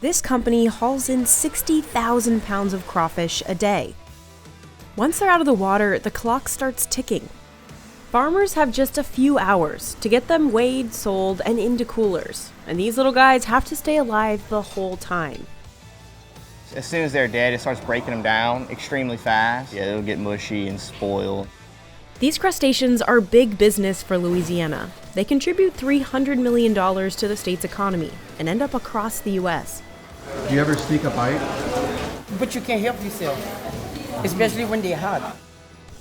This company hauls in 60,000 pounds of crawfish a day. Once they're out of the water, the clock starts ticking. Farmers have just a few hours to get them weighed, sold, and into coolers, and these little guys have to stay alive the whole time. As soon as they're dead, it starts breaking them down extremely fast. Yeah, it'll get mushy and spoil. These crustaceans are big business for Louisiana. They contribute $300 million to the state's economy and end up across the U.S. Do you ever sneak a bite? But you can't help yourself, especially when they're hot.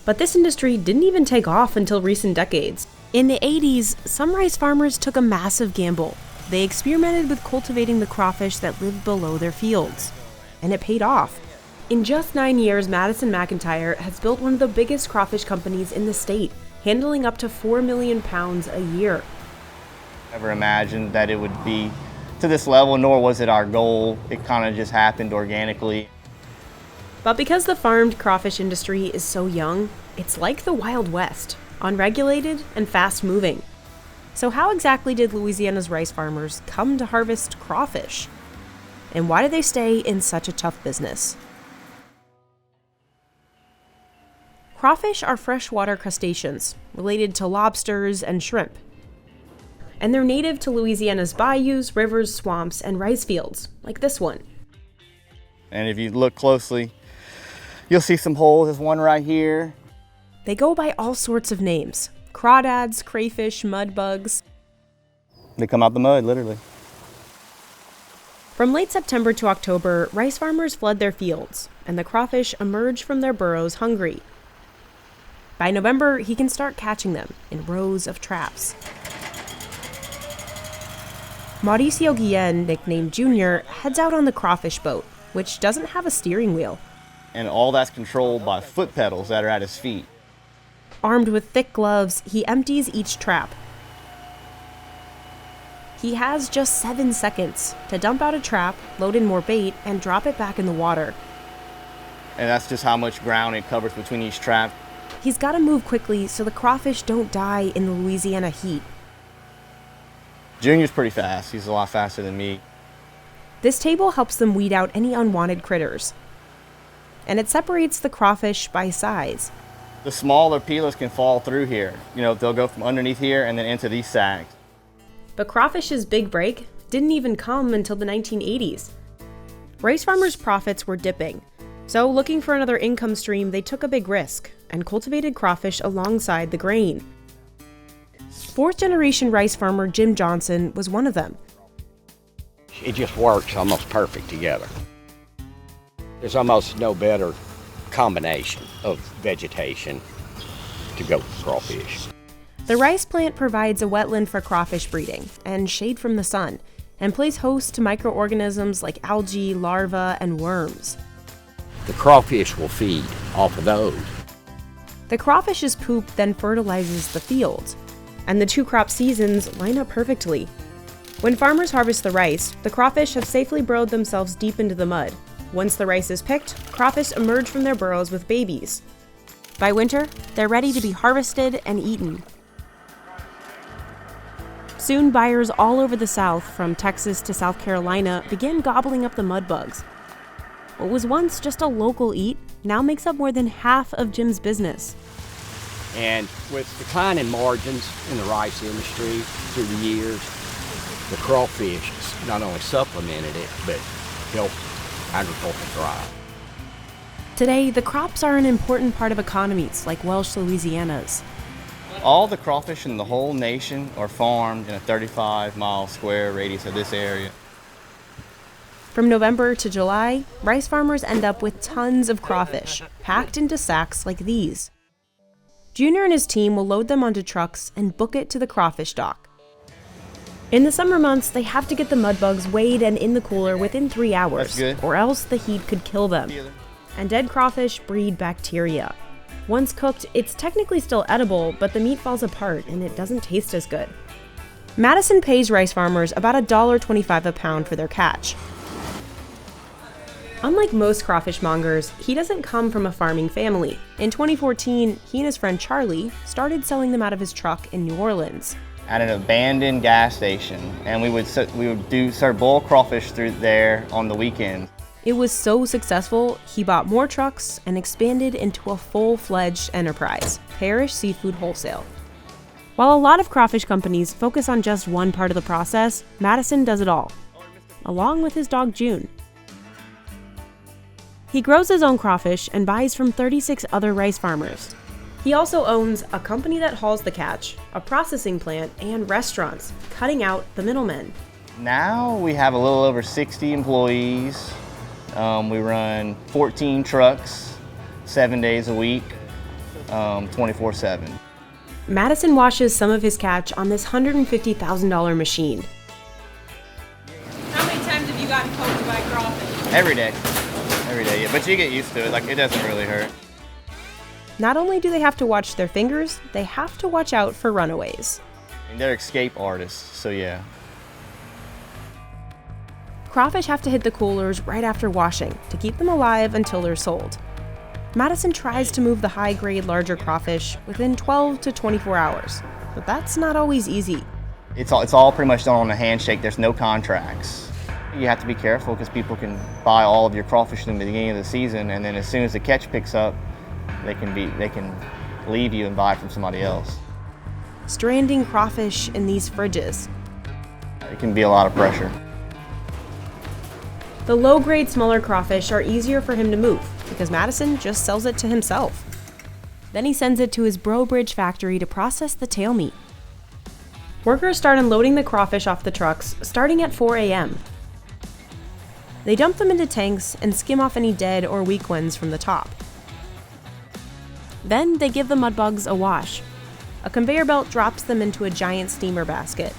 But this industry didn't even take off until recent decades. In the 80s, some rice farmers took a massive gamble. They experimented with cultivating the crawfish that lived below their fields. And it paid off. In just 9 years, Madison McIntyre has built one of the biggest crawfish companies in the state, handling up to 4 million pounds a year. Never imagined that it would be to this level, nor was it our goal. It kind of just happened organically. But because the farmed crawfish industry is so young, it's like the Wild West, unregulated and fast-moving. So how exactly did Louisiana's rice farmers come to harvest crawfish? And why do they stay in such a tough business? Crawfish are freshwater crustaceans, related to lobsters and shrimp. And they're native to Louisiana's bayous, rivers, swamps, and rice fields, like this one. And if you look closely, you'll see some holes. There's one right here. They go by all sorts of names: crawdads, crayfish, mud bugs. They come out the mud, literally. From late September to October, rice farmers flood their fields, and the crawfish emerge from their burrows hungry. By November, he can start catching them in rows of traps. Mauricio Guillen, nicknamed Junior, heads out on the crawfish boat, which doesn't have a steering wheel. And all that's controlled by foot pedals that are at his feet. Armed with thick gloves, he empties each trap. He has just 7 seconds to dump out a trap, load in more bait, and drop it back in the water. And that's just how much ground it covers between each trap. He's got to move quickly so the crawfish don't die in the Louisiana heat. Junior's pretty fast. He's a lot faster than me. This table helps them weed out any unwanted critters. And it separates the crawfish by size. The smaller peelers can fall through here. You know, they'll go from underneath here and then into these sacks. But crawfish's big break didn't even come until the 1980s. Rice farmers' profits were dipping. So looking for another income stream, they took a big risk and cultivated crawfish alongside the grain. Fourth-generation rice farmer Jim Johnson was one of them. It just works almost perfect together. There's almost no better combination of vegetation to go with crawfish. The rice plant provides a wetland for crawfish breeding and shade from the sun, and plays host to microorganisms like algae, larvae, and worms. The crawfish will feed off of those. The crawfish's poop then fertilizes the fields, and the two crop seasons line up perfectly. When farmers harvest the rice, the crawfish have safely burrowed themselves deep into the mud. Once the rice is picked, crawfish emerge from their burrows with babies. By winter, they're ready to be harvested and eaten. Soon, buyers all over the South, from Texas to South Carolina, began gobbling up the mud bugs. What was once just a local eat now makes up more than half of Jim's business. And with declining margins in the rice industry through the years, the crawfish not only supplemented it, but helped agriculture thrive. Today, the crops are an important part of economies like Welsh Louisiana's. All the crawfish in the whole nation are farmed in a 35-mile square radius of this area. From November to July, rice farmers end up with tons of crawfish, packed into sacks like these. Junior and his team will load them onto trucks and book it to the crawfish dock. In the summer months, they have to get the mud bugs weighed and in the cooler within 3 hours, or else the heat could kill them. And dead crawfish breed bacteria. Once cooked, it's technically still edible, but the meat falls apart and it doesn't taste as good. Madison pays rice farmers about $1.25 a pound for their catch. Unlike most crawfish mongers, he doesn't come from a farming family. In 2014, he and his friend Charlie started selling them out of his truck in New Orleans. at an abandoned gas station, and we would serve boiled crawfish through there on the weekends. It was so successful, he bought more trucks and expanded into a full-fledged enterprise, Parrish Seafood Wholesale. While a lot of crawfish companies focus on just one part of the process, Madison does it all, along with his dog June. He grows his own crawfish and buys from 36 other rice farmers. He also owns a company that hauls the catch, a processing plant, and restaurants, cutting out the middlemen. Now we have a little over 60 employees. We run 14 trucks, 7 days a week, 24/7. Madison washes some of his catch on this $150,000 machine. How many times have you gotten poked by crawfish? Every day, yeah. But you get used to it, like it doesn't really hurt. Not only do they have to watch their fingers, they have to watch out for runaways. And they're escape artists, so yeah. Crawfish have to hit the coolers right after washing to keep them alive until they're sold. Madison tries to move the high-grade, larger crawfish within 12 to 24 hours, but that's not always easy. It's all pretty much done on a handshake. There's no contracts. You have to be careful because people can buy all of your crawfish in the beginning of the season, and then as soon as the catch picks up, they can leave you and buy from somebody else. Stranding crawfish in these fridges. It can be a lot of pressure. The low-grade, smaller crawfish are easier for him to move because Madison just sells it to himself. Then he sends it to his Breaux Bridge factory to process the tail meat. Workers start unloading the crawfish off the trucks starting at 4 a.m. They dump them into tanks and skim off any dead or weak ones from the top. Then they give the mudbugs a wash. A conveyor belt drops them into a giant steamer basket.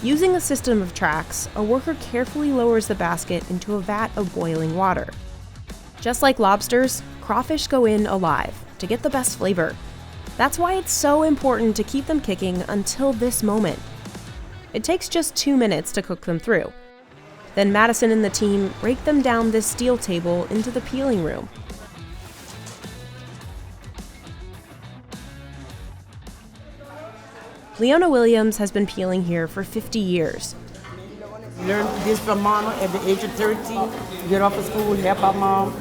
Using a system of tracks, a worker carefully lowers the basket into a vat of boiling water. Just like lobsters, crawfish go in alive to get the best flavor. That's why it's so important to keep them kicking until this moment. It takes just 2 minutes to cook them through. Then Madison and the team break them down this steel table into the peeling room. Leona Williams has been peeling here for 50 years. Learn this from mama at the age of 13. Get off of school, help our mom.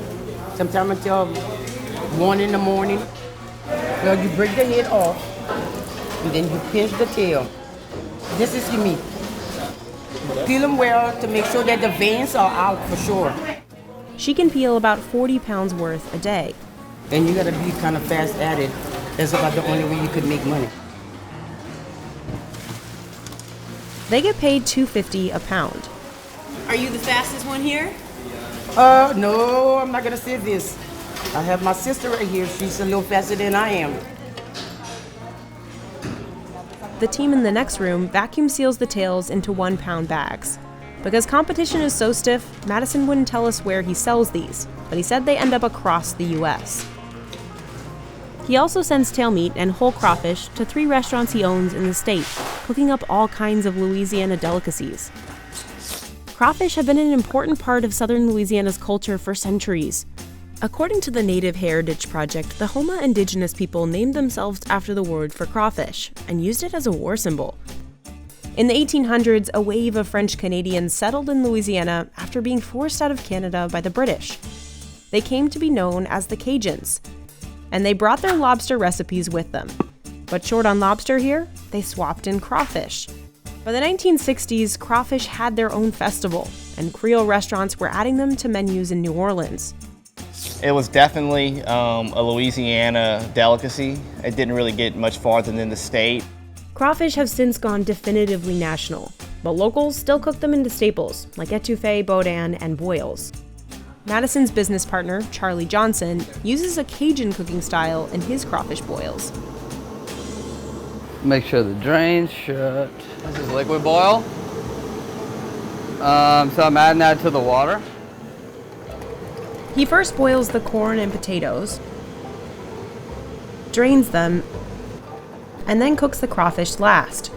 Sometimes until 1 in the morning. So you break the head off, and then you pinch the tail. This is your meat. Peel them well to make sure that the veins are out for sure. She can peel about 40 pounds worth a day. And you gotta be kind of fast at it. That's about the only way you could make money. They get paid $2.50 a pound. Are you the fastest one here? No, I'm not gonna say this. I have my sister right here. She's a little faster than I am. The team in the next room vacuum seals the tails into 1-pound bags. Because competition is so stiff, Madison wouldn't tell us where he sells these, but he said they end up across the U.S. He also sends tail meat and whole crawfish to 3 restaurants he owns in the state, cooking up all kinds of Louisiana delicacies. Crawfish have been an important part of southern Louisiana's culture for centuries. According to the Native Heritage Project, the Houma indigenous people named themselves after the word for crawfish and used it as a war symbol. In the 1800s, a wave of French Canadians settled in Louisiana after being forced out of Canada by the British. They came to be known as the Cajuns, and they brought their lobster recipes with them. But short on lobster here, they swapped in crawfish. By the 1960s, crawfish had their own festival, and Creole restaurants were adding them to menus in New Orleans. It was definitely a Louisiana delicacy. It didn't really get much farther than the state. Crawfish have since gone definitively national, but locals still cook them into staples like etouffee, boudin, and boils. Madison's business partner, Charlie Johnson, uses a Cajun cooking style in his crawfish boils. Make sure the drain's shut. This is liquid boil. So I'm adding that to the water. He first boils the corn and potatoes, drains them, and then cooks the crawfish last.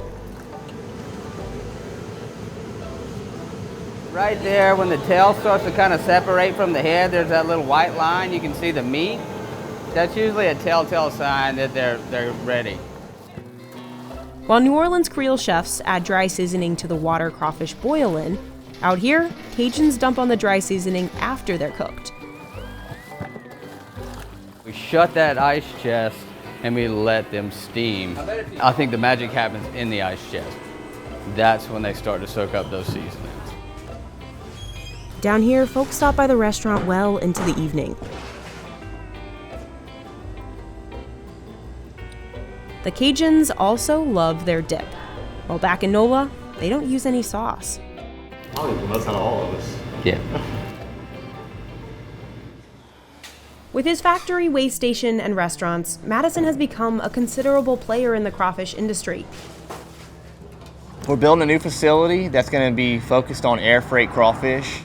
Right there, when the tail starts to kind of separate from the head, there's that little white line. You can see the meat. That's usually a telltale sign that they're ready. While New Orleans Creole chefs add dry seasoning to the water crawfish boil in, out here, Cajuns dump on the dry seasoning after they're cooked. We shut that ice chest and we let them steam. I think the magic happens in the ice chest. That's when they start to soak up those seasonings. Down here, folks stop by the restaurant well into the evening. The Cajuns also love their dip. While back in NOLA, they don't use any sauce. Probably most out of all of us. Yeah. With his factory, weigh station, and restaurants, Madison has become a considerable player in the crawfish industry. We're building a new facility that's going to be focused on air freight crawfish.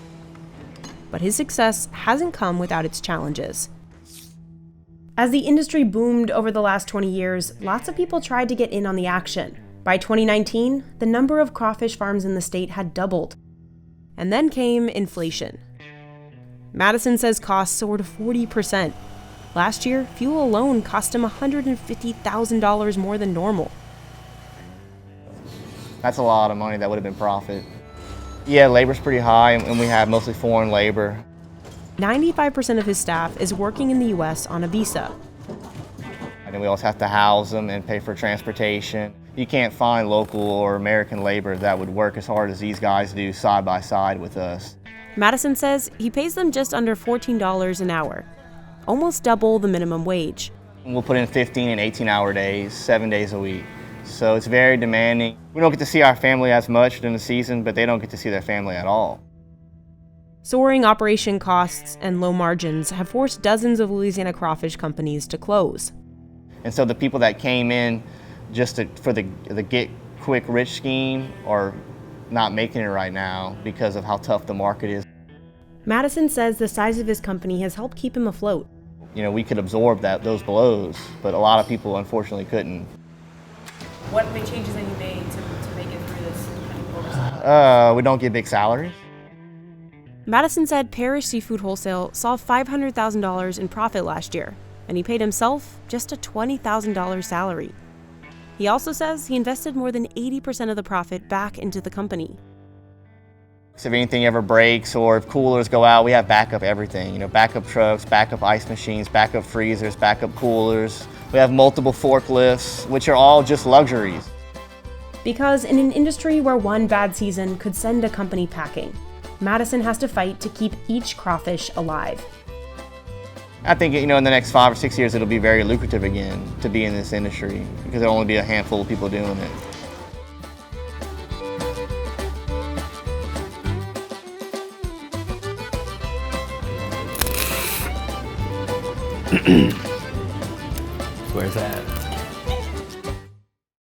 But his success hasn't come without its challenges. As the industry boomed over the last 20 years, lots of people tried to get in on the action. By 2019, the number of crawfish farms in the state had doubled. And then came inflation. Madison says costs soared 40%. Last year, fuel alone cost him $150,000 more than normal. That's a lot of money that would have been profit. Yeah, labor's pretty high, and we have mostly foreign labor. 95% of his staff is working in the U.S. on a visa. And then we also have to house them and pay for transportation. You can't find local or American labor that would work as hard as these guys do side by side with us. Madison says he pays them just under $14 an hour, almost double the minimum wage. We'll put in 15 and 18-hour days, 7 days a week. So it's very demanding. We don't get to see our family as much during the season, but they don't get to see their family at all. Soaring operation costs and low margins have forced dozens of Louisiana crawfish companies to close. And so the people that came in just for the get-quick-rich scheme are not making it right now because of how tough the market is. Madison says the size of his company has helped keep him afloat. You know, we could absorb those blows, but a lot of people unfortunately couldn't. What big changes have you made to make it through this kind of We don't get big salaries. Madison said Parrish Seafood Wholesale saw $500,000 in profit last year, and he paid himself just a $20,000 salary. He also says he invested more than 80% of the profit back into the company. So if anything ever breaks or if coolers go out, we have backup everything. You know, backup trucks, backup ice machines, backup freezers, backup coolers. We have multiple forklifts, which are all just luxuries. Because in an industry where one bad season could send a company packing, Madison has to fight to keep each crawfish alive. I think, you know, in the next 5 or 6 years, it'll be very lucrative again to be in this industry because there'll only be a handful of people doing it. Where's that?